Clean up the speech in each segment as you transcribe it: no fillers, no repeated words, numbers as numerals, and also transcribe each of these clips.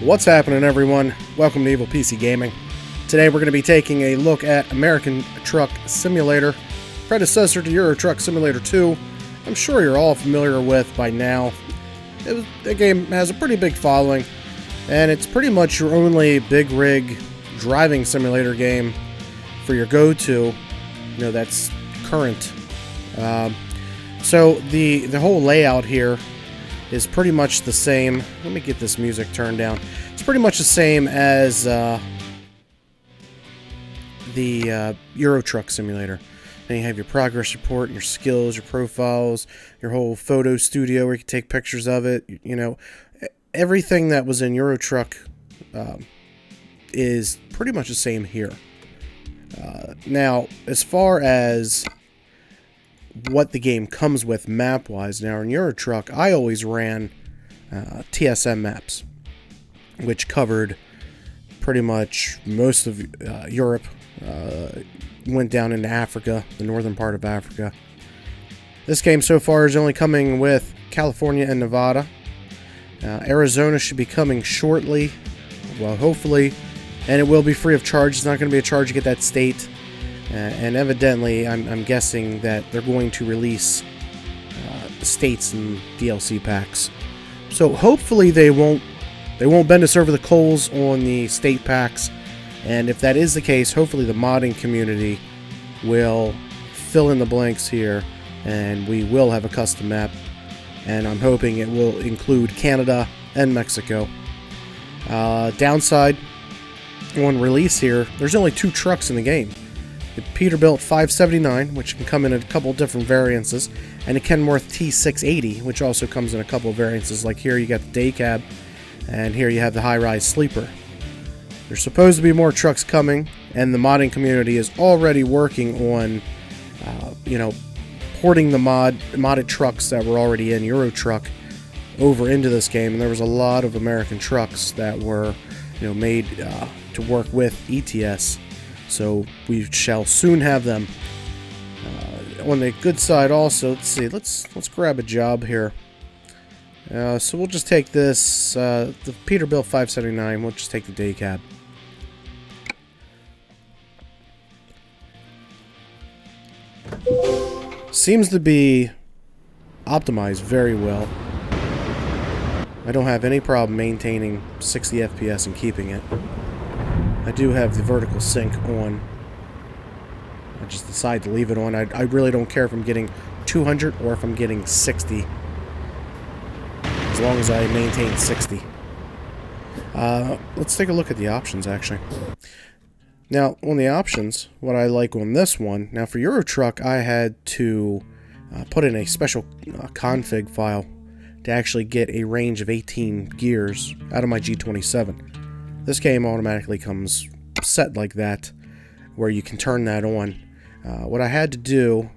What's happening, everyone? Welcome to Evil PC Gaming. Today we're going to be taking a look at American Truck Simulator, predecessor to Euro Truck Simulator 2. I'm sure you're all familiar with by now. The game has a pretty big following, and it's pretty much your only big rig driving simulator game for your go-to, that's current. So the whole layout here is pretty much the same. Let me get this music turned down. It's pretty much the same as the Euro Truck Simulator. Then you have your progress report, your skills, your profiles, your whole photo studio where you can take pictures of it. Everything that was in Euro Truck is pretty much the same here. Now, as far as what the game comes with map-wise, now in Euro Truck, I always ran TSM maps, which covered pretty much most of Europe. Went down into Africa, the northern part of Africa. This game so far is only coming with California and Nevada. Arizona should be coming shortly, well, hopefully, and it will be free of charge. It's not going to be a charge to get that state. And evidently, I'm guessing that they're going to release states and DLC packs. So hopefully they won't bend us over the coals on the state packs. And if that is the case, hopefully the modding community will fill in the blanks here, and we will have a custom map. And I'm hoping it will include Canada and Mexico. Downside, on release here, there's only 2 trucks in the game. The Peterbilt 579, which can come in a couple different variances, and a Kenworth T680, which also comes in a couple variances. Like here you got the day cab, and here you have the high-rise sleeper. There's supposed to be more trucks coming, and the modding community is already working on, porting the modded trucks that were already in Euro Truck over into this game. And there was a lot of American trucks that were, made to work with ETS. So we shall soon have them. On the good side, also, let's see. Let's grab a job here. So we'll just take this, the Peterbilt 579. We'll just take the day cab. Seems to be optimized very well. I don't have any problem maintaining 60 FPS and keeping it. I do have the vertical sync on. I just decided to leave it on. I really don't care if I'm getting 200 or if I'm getting 60. As long as I maintain 60. Let's take a look at the options, actually. Now, on the options, what I like on this one, now for Euro Truck, I had to put in a special config file to actually get a range of 18 gears out of my G27. This game automatically comes set like that, where you can turn that on. What I had to do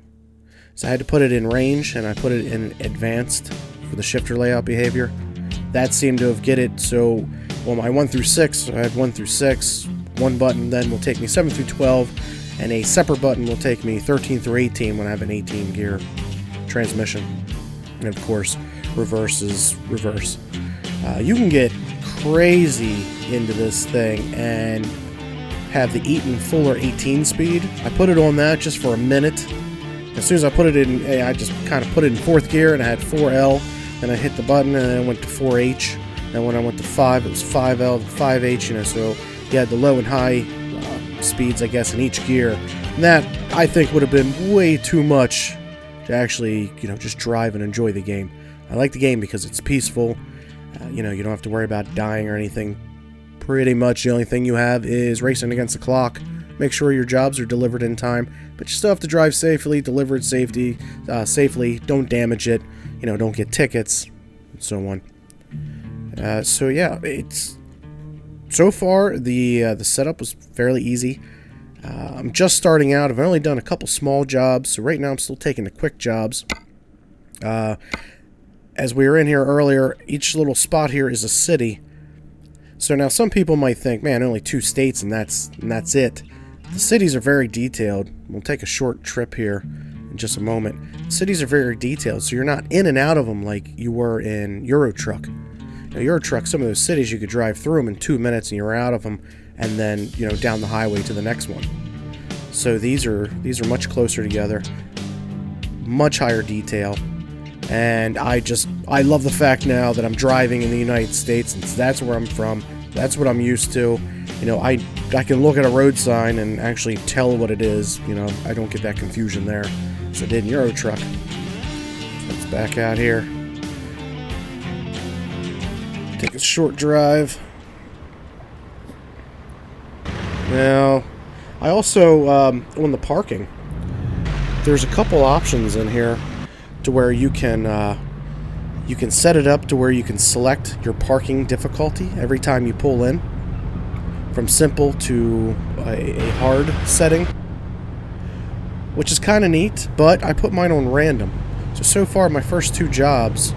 is I had to put it in range, and I put it in advanced for the shifter layout behavior. That seemed to have get it, so on my 1 through 6, I had 1 through 6, one button then will take me 7 through 12, and a separate button will take me 13 through 18 when I have an 18 gear transmission. And of course, reverse is reverse. You can get crazy into this thing and have the Eaton Fuller 18 speed. I put it on that just for a minute. As soon as I put it in, I just kind of put it in 4th gear, and I had 4L, then I hit the button, and then I went to 4H. Then when I went to 5, it was 5L, 5H, so you had the low and high speeds, I guess, in each gear. And that, I think, would have been way too much to actually, just drive and enjoy the game. I like the game because it's peaceful. You don't have to worry about dying or anything. Pretty much the only thing you have is racing against the clock. Make sure your jobs are delivered in time, but you still have to drive safely, deliver it safely, don't damage it, don't get tickets, and so on. So yeah, it's so far the setup was fairly easy. I'm just starting out. I've only done a couple small jobs, so right now I'm still taking the quick jobs. As we were in here earlier, each little spot here is a city. So now some people might think, man, only 2 states and that's it. The cities are very detailed. We'll take a short trip here in just a moment. Cities are very detailed, so you're not in and out of them like you were in Euro Truck. Now, Euro Truck, some of those cities you could drive through them in 2 minutes and you're out of them, and then down the highway to the next one. So these are much closer together, much higher detail, and I love the fact now that I'm driving in the United States, and that's where I'm from. That's what I'm used to. I can look at a road sign and actually tell what it is. I don't get that confusion there, as I did in Euro Truck. Let's back out here. Take a short drive. Now, I also, on the parking, there's a couple options in here to where you can set it up to where you can select your parking difficulty every time you pull in, from simple to a hard setting, which is kind of neat, but I put mine on random. So far my first 2 jobs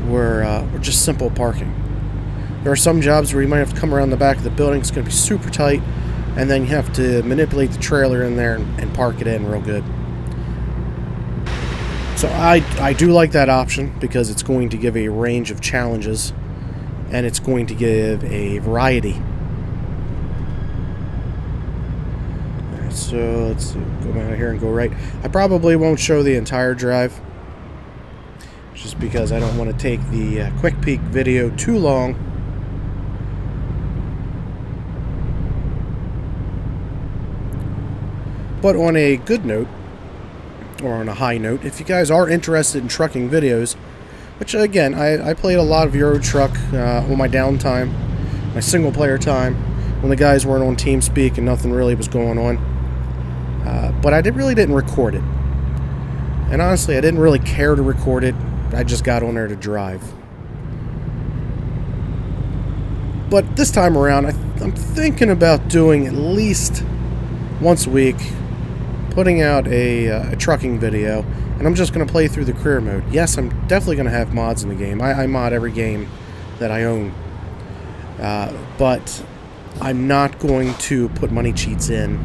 were just simple parking. There are some jobs where you might have to come around the back of the building. It's going to be super tight, and then you have to manipulate the trailer in there and park it in real good. So I do like that option because it's going to give a range of challenges, and it's going to give a variety. Alright, so let's go out here and go right. I probably won't show the entire drive, just because I don't want to take the quick peek video too long. But on a good note, or on a high note, if you guys are interested in trucking videos, which again, I played a lot of Euro Truck on my downtime, my single player time, when the guys weren't on TeamSpeak and nothing really was going on. But I really didn't record it. And honestly, I didn't really care to record it. I just got on there to drive. But this time around, I'm thinking about doing at least once a week, putting out a trucking video, and I'm just going to play through the career mode. Yes, I'm definitely going to have mods in the game. I mod every game that I own. But I'm not going to put money cheats in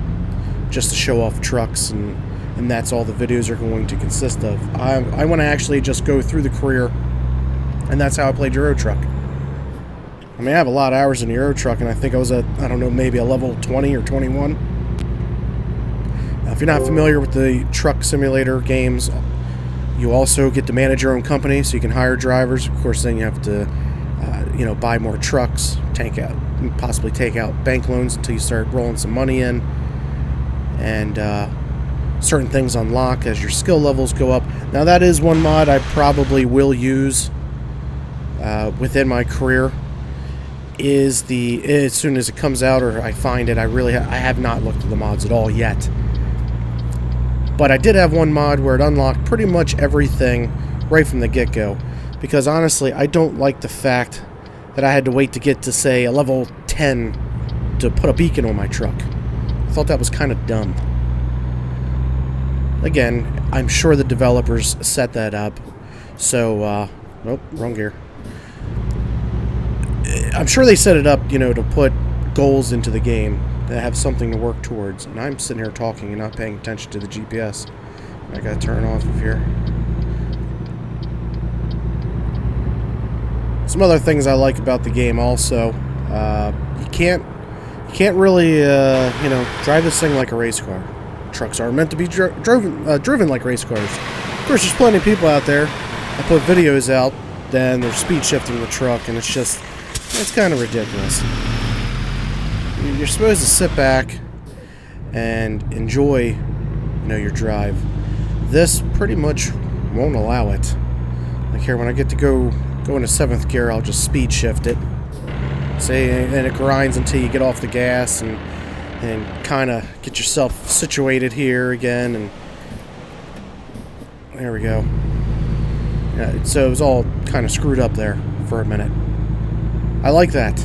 just to show off trucks, and that's all the videos are going to consist of. I want to actually just go through the career, and that's how I played Euro Truck. I mean, I have a lot of hours in Euro Truck, and I think I was at, I don't know, maybe a level 20 or 21. If you're not familiar with the truck simulator games, you also get to manage your own company, so you can hire drivers. Of course, then you have to, buy more trucks, possibly take out bank loans until you start rolling some money in, and certain things unlock as your skill levels go up. Now, that is one mod I probably will use within my career. As soon as it comes out or I find it, I have not looked at the mods at all yet. But I did have one mod where it unlocked pretty much everything right from the get-go. Because honestly, I don't like the fact that I had to wait to get to, say, a level 10 to put a beacon on my truck. I thought that was kind of dumb. Again, I'm sure the developers set that up. So, nope, wrong gear. I'm sure they set it up, to put goals into the game, that have something to work towards. And I'm sitting here talking and not paying attention to the GPS. I gotta turn off of here. Some other things I like about the game also. You can't really, drive this thing like a race car. Trucks are meant to be driven like race cars. Of course, there's plenty of people out there that put videos out, then they're speed shifting the truck, and it's kind of ridiculous. You're supposed to sit back and enjoy, your drive. This pretty much won't allow it. Like here, when I get to go into 7th gear, I'll just speed shift it. And it grinds until you get off the gas and kind of get yourself situated here again. And there we go. So it was all kind of screwed up there for a minute. I like that.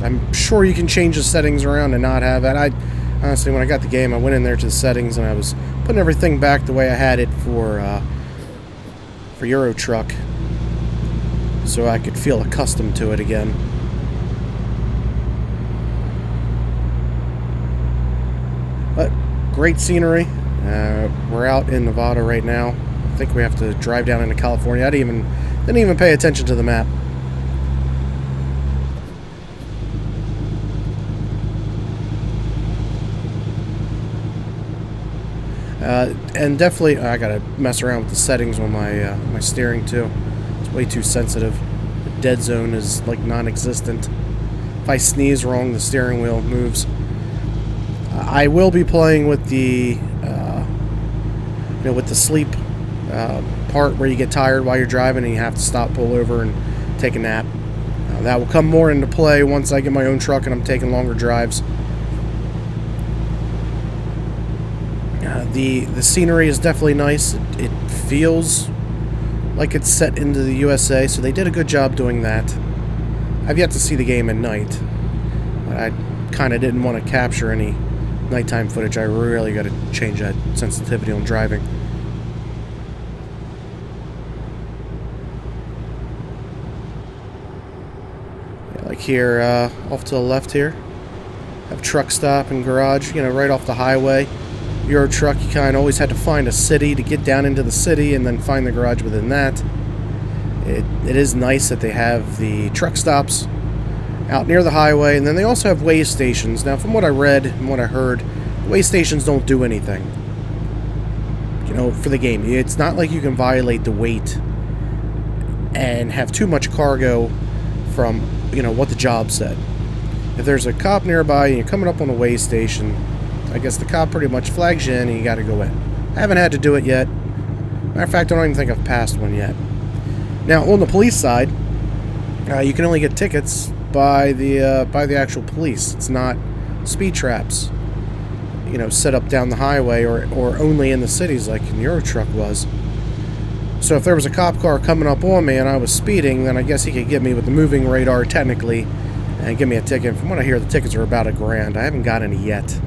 I'm sure you can change the settings around and not have that. Honestly, when I got the game, I went in there to the settings and I was putting everything back the way I had it for Euro Truck, so I could feel accustomed to it again. But great scenery. We're out in Nevada right now. I think we have to drive down into California. I didn't even pay attention to the map. And definitely, I gotta mess around with the settings on my my steering too. It's way too sensitive. The dead zone is like non-existent. If I sneeze wrong, the steering wheel moves. I will be playing with the, with the sleep part where you get tired while you're driving and you have to stop, pull over, and take a nap. That will come more into play once I get my own truck and I'm taking longer drives. The scenery is definitely nice. It feels like it's set into the USA, so they did a good job doing that. I've yet to see the game at night, but I kind of didn't want to capture any nighttime footage. I really got to change that sensitivity on driving. Yeah, like here, off to the left here, have truck stop and garage, right off the highway. Euro Truck, you kind of always had to find a city to get down into the city and then find the garage within that. It is nice that they have the truck stops out near the highway, and then they also have weigh stations. Now, from what I read and what I heard, weigh stations don't do anything, for the game. It's not like you can violate the weight and have too much cargo from, what the job said. If there's a cop nearby and you're coming up on a weigh station, I guess the cop pretty much flags you in and you got to go in. I haven't had to do it yet. Matter of fact, I don't even think I've passed one yet. Now, on the police side, you can only get tickets by the actual police. It's not speed traps, set up down the highway or only in the cities like in Euro Truck was. So if there was a cop car coming up on me and I was speeding, then I guess he could get me with the moving radar technically and give me a ticket. From what I hear, the tickets are about $1,000. I haven't got any yet,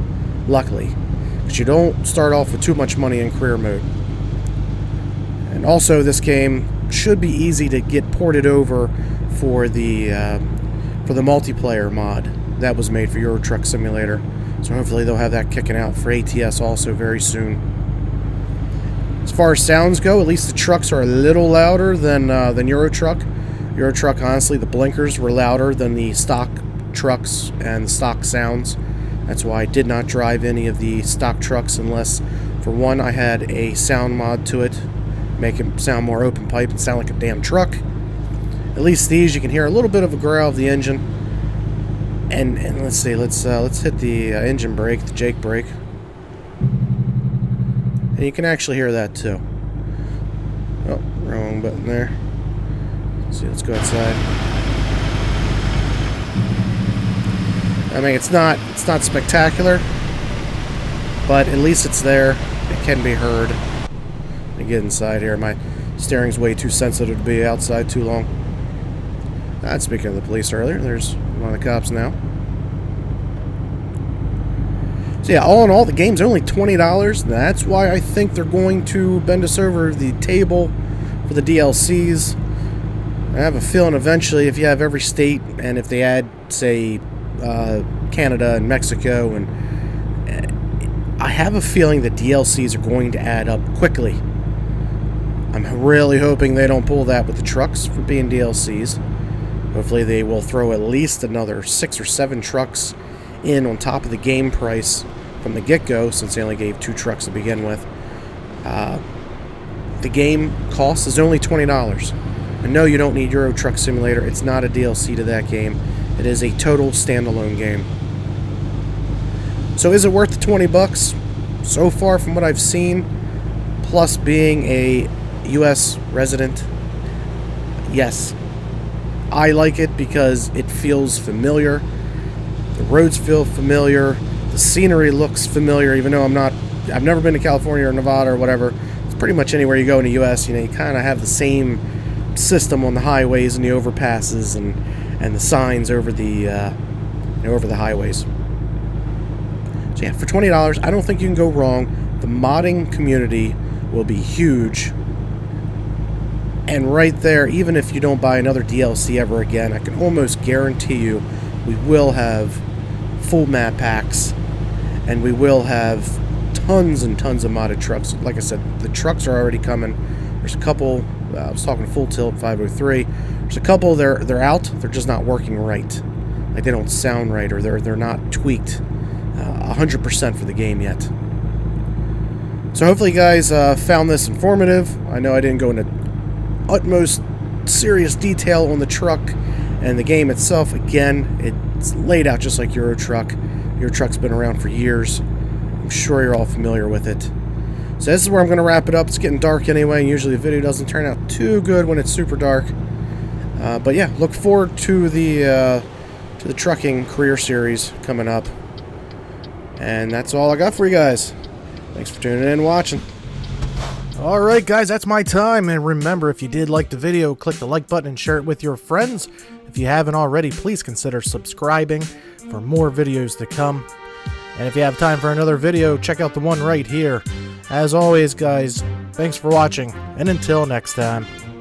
luckily, because you don't start off with too much money in career mode. And also, this game should be easy to get ported over for the multiplayer mod that was made for Euro Truck Simulator. So hopefully they'll have that kicking out for ATS also very soon. As far as sounds go, at least the trucks are a little louder than Euro Truck. Euro Truck, honestly, the blinkers were louder than the stock trucks and the stock sounds. That's why I did not drive any of the stock trucks unless, for one, I had a sound mod to it, make it sound more open pipe and sound like a damn truck. At least these, you can hear a little bit of a growl of the engine. And let's see, let's hit the engine brake, the Jake brake. And you can actually hear that too. Oh, wrong button there. Let's see, let's go outside. I mean, it's not spectacular, but at least it's there. It can be heard. Let me get inside here. My steering's way too sensitive to be outside too long. Speaking of the police earlier, there's one of the cops now. So yeah, all in all, the game's only $20. That's why I think they're going to bend us over the table for the DLCs. I have a feeling eventually, if you have every state, and if they add, say, Canada and Mexico, and I have a feeling that DLCs are going to add up quickly. I'm really hoping they don't pull that with the trucks for being DLCs. Hopefully they will throw at least another 6 or 7 trucks in on top of the game price from the get-go, since they only gave 2 trucks to begin with. The game cost is only $20. And no, you don't need Euro Truck Simulator. It's not a DLC to that game. It is a total standalone game. So is it worth the $20? So far, from what I've seen, plus being a U.S. resident, yes. I like it because it feels familiar. The roads feel familiar. The scenery looks familiar, even though I've never been to California or Nevada or whatever. It's pretty much anywhere you go in the U.S., you kind of have the same system on the highways and the overpasses and the signs over the highways. So yeah, for $20, I don't think you can go wrong. The modding community will be huge. And right there, even if you don't buy another DLC ever again, I can almost guarantee you we will have full map packs, and we will have tons and tons of modded trucks. Like I said, the trucks are already coming. There's a couple, I was talking Full Tilt 503. There's a couple, they're out, they're just not working right. Like they don't sound right, or they're not tweaked 100% for the game yet. So hopefully you guys found this informative. I know I didn't go into utmost serious detail on the truck and the game itself. Again, it's laid out just like Euro Truck. Euro Truck's been around for years. I'm sure you're all familiar with it. So this is where I'm going to wrap it up. It's getting dark anyway, and usually the video doesn't turn out too good when it's super dark. But yeah, look forward to the trucking career series coming up. And that's all I got for you guys. Thanks for tuning in and watching. Alright guys, that's my time. And remember, if you did like the video, click the like button and share it with your friends. If you haven't already, please consider subscribing for more videos to come. And if you have time for another video, check out the one right here. As always, guys, thanks for watching, and until next time.